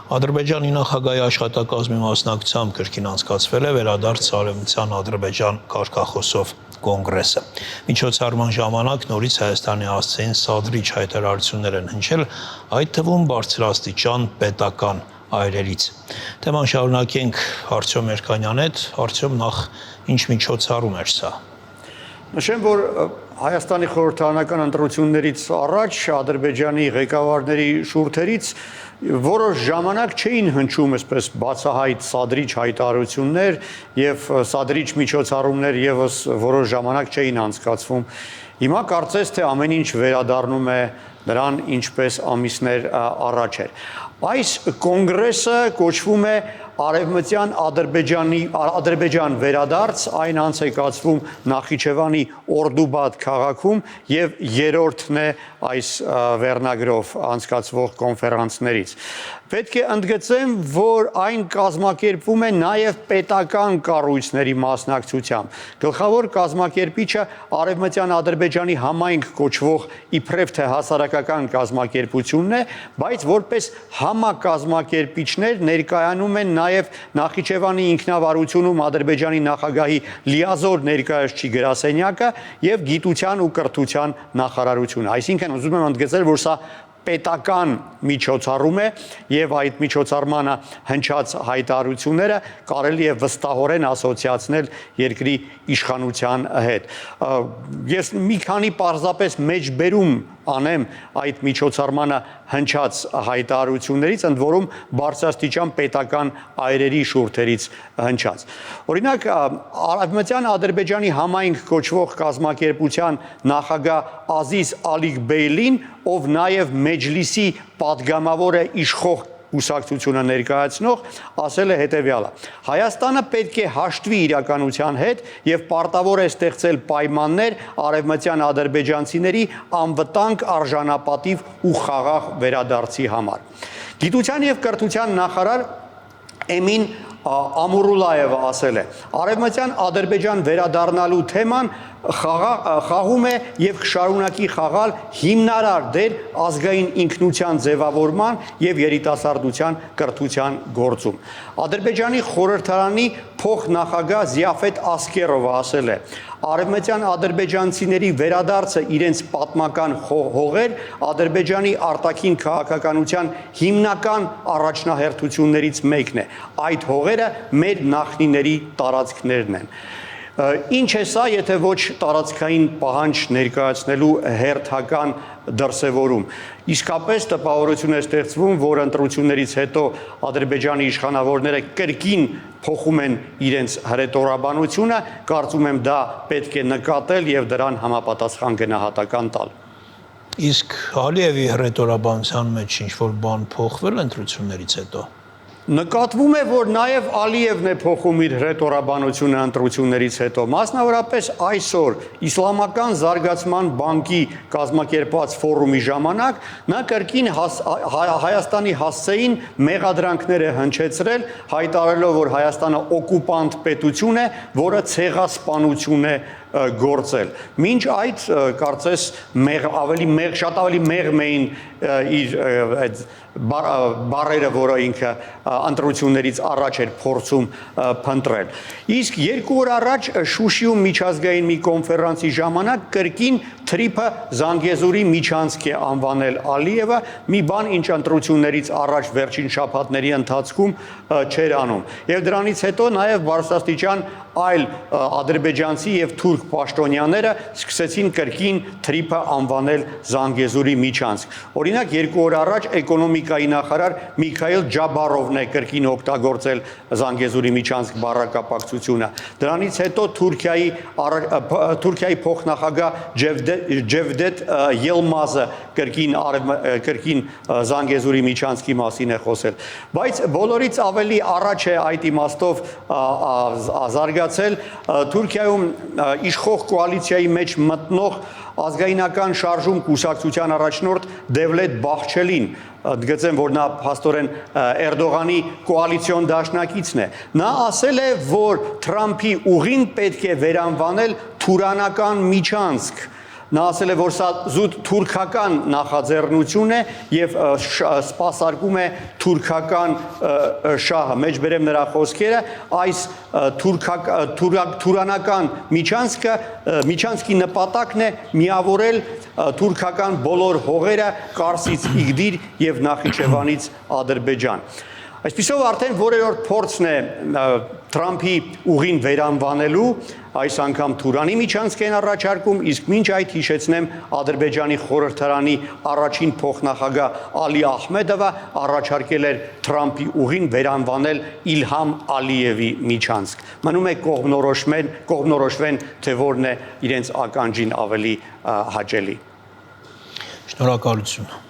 Ադրբեջանի նախագահի աշխատակազմի մասնակցությամբ կրկին անցկացվել է վերադարձ Արևմտյան Ադրբեջան կարգախոսով կոնգրեսը։ Միջոցառման ժամանակ նորից Հայաստանի հասցեին սադրիչ հայտարարություններ են հնչել, այդ թվում բարձրաստիճան պետական այրերից։ Թեման շարունակենք Արտյոմ Երկանյանի հետ, Արտյոմ, նախ ինչ միջոցառում էր սա։ Նշեմ, որ Հայաստանի խորհրդարանական ընտրություններից առաջ Ադրբեջանի ղեկավարների շուրթերից որոշ ժամանակ չէին հնչում այսպես բացահայտ սադրիչ հայտարարություններ եւ սադրիչ միջոցառումներ եւս որոշ ժամանակ չէին անցկացվում։ Հիմա կարծես թե ամեն ինչ վերադառնում է նրան, ինչպես ամիսներ առաջ էր։ Այս կոնգրեսը կոչվում է Արևմտյան Ադրբեջան վերադարձ, այն անց է կացվում Նախիջևանի Օրդուբադ քաղաքում եւ երրորդն է այս վերնագրով անցկացվող կոնֆերանսներից։ Պետք է ընդգծեմ, որ այն կազմակերպվում է նաև պետական կառույցների մասնակցությամբ։ Գլխավոր կազմակերպիչը Արևմտյան Ադրբեջանի համայնք կոչվող իբրև թե հասարակական կազմակերպությունն է, բայց որպես համակազմակերպիչներ ներկայանում են նաև Նախիջևանի ինքնավարությունում Ադրբեջանի նախագահի լիազոր ներկայացուցիչ գրասենյակը եւ գիտության ու կրթության նախարարությունը։ Այսինքն ուզում եմ ընդգծել, որ սա պետական միջոցառում է եւ այդ միջոցառմանը հնչած հայտարարությունները կարելի է վստահորեն ասոցիացնել երկրի իշխանության հետ։ Ես մի քանի պարզապես մեջբերում անեմ այդ միջոցառմանը հնչած հայտարարություններից, ընդ որում բարձրաստիճան պետական այրերի շուրթերից հնչած։ Օրինակ, Արևմտյան Ադրբեջանի համայնք կոչվող կազմակերպության նախագահ Ազիզ Ալիքբեյլին, ով նաև Մեջլիսի պատգամավոր է իշխող կուսակցությունը ներկայացնող, ասել է հետևյալը. Հայաստանը պետք է հաշտվի իրականության հետ եւ պարտավոր է ստեղծել պայմաններ արևմտյան ադրբեջանցիների անվտանգ, արժանապատիվ ու խաղաղ վերադարձի համար։ Գիտության եւ կրթության նախարար Էմին Ամուրուլաևը ասել է. Արևմտյան Ադրբեջան վերադառնալու թեման խաղում է եւ շարունակի խաղալ հիմնարար դեր ազգային ինքնության ձևավորման եւ երիտասարդության կրթության գործում։ Ադրբեջանի խորհրդարանի փոխնախագահ Զիաֆետ Ասկերովը ասել է. Արևմտյան ադրբեջանցիների վերադարձը իրենց պատմական հողեր Ադրբեջանի արտաքին քաղաքականության հիմնական առաջնահերթություններից մեկն է։ Այդ հողերը մեր նախնիների տարածքներն են։ Ինչ է սա, եթե ոչ տարածքային պահանջ ներկայացնելու հերթական դրսևորում։ Իսկապես տպավորություն է ստեղծվում, որ ընտրություններից հետո Ադրբեջանի իշխանավորները կրկին փոխում են իրենց հռետորաբանությունը, կարծում եմ դա պետք է նկատել եւ դրան համապատասխան գնահատական տալ։ Իսկ Ալիևի հռետորաբանության մեջ ինչ-որ բան փոխվել ընտրություններից հետո։ Նկատվում է, որ նաև Ալիևն է փոխում իր հռետորաբանությունը ընտրություններից հետո, մասնավորապես այսօր Իսլամական զարգացման բանկի կազմակերպված ֆորումի ժամանակ նա կրկին Հայաստանի հասցեին մեղադրանքներ է հնչեցրել, հայտարարելով, որ Հայաստանը օկուպանտ պետություն է, որը ցեղասպանություն է գործել։ Մինչ այդ կարծես շատ ավելի մեղմ էին իր այդ բարերը, որը ինքը ընտրություններից առաջ էր փորձում փնտրել։ Իսկ 2 օր առաջ Շուշիում միջազգային մի կոնֆերանսի ժամանակ կրկին թրիփը Զանգեզուրի միջանցք է անվանել Ալիևը, մի բան, ինչ ընտրություններից առաջ վերջին շաբաթների ընթացքում չէր անում։ Եվ դրանից հետո նաև բարձրաստիճան այլ ադրբեջանցի եւ թուրք պաշտոնյաները սկսեցին կրկին թրիփը անվանել Զանգեզուրի միջանցք։ Օրինակ 2 օր առաջ էկոնոմիկայի նախարար Միքայել Ջաբարովն է կրկին օգտագործել Զանգեզուրի միջանցք բառակապակցությունը։ Դրանից հետո Թուրքիայի փոխնախագահ Ջևդետ Ելմազը կրկին Զանգեզուրի միջանցքի մասին է խոսել։ Բայց բոլորից ավելի առաջ է այդ իմաստով զարգացել Թուրքիայում իշխող կոալիցիայի մեջ մտնող ազգայնական շարժում կուսակցության առաջնորդ Դևլետ Բախչելին, ընդգծեմ, որ նա փաստորեն Էրդողանի կոալիցիոն դաշնակիցն է։ Նա ասել է, որ Թրամփի ուղին պետք է վերանվանել թուրանական միջանցք, Նա ասել է, որ սա զուտ թուրքական նախաձեռնություն է եւ սպասարկում է թուրքական շահը։ Մեջ բերեմ նրա խոսքերը, այս թուրանական միջանցքի նպատակն է միավորել թուրքական բոլոր հողերը Կարսից Իգդիր եւ Նախիջևանից Ադրբեջան։ Այսպիսով արդեն որերորդ փորձն է Թրամփի ուղին վերանվանելու, այս անգամ Թուրանի միջանցք են առաջարկում, իսկ մինչ այդ հիշեցնեմ Ադրբեջանի խորհրդարանի առաջին փոխնախագահ Ալի Ահմեդովը առաջարկել էր Թրամփի ուղին վերանվանել Իլհամ Ալիևի միջանցք։ Մնում է կողմնորոշվեն, թե որն է իրենց ականջին ավելի հաճելի։ Շնորհակալություն։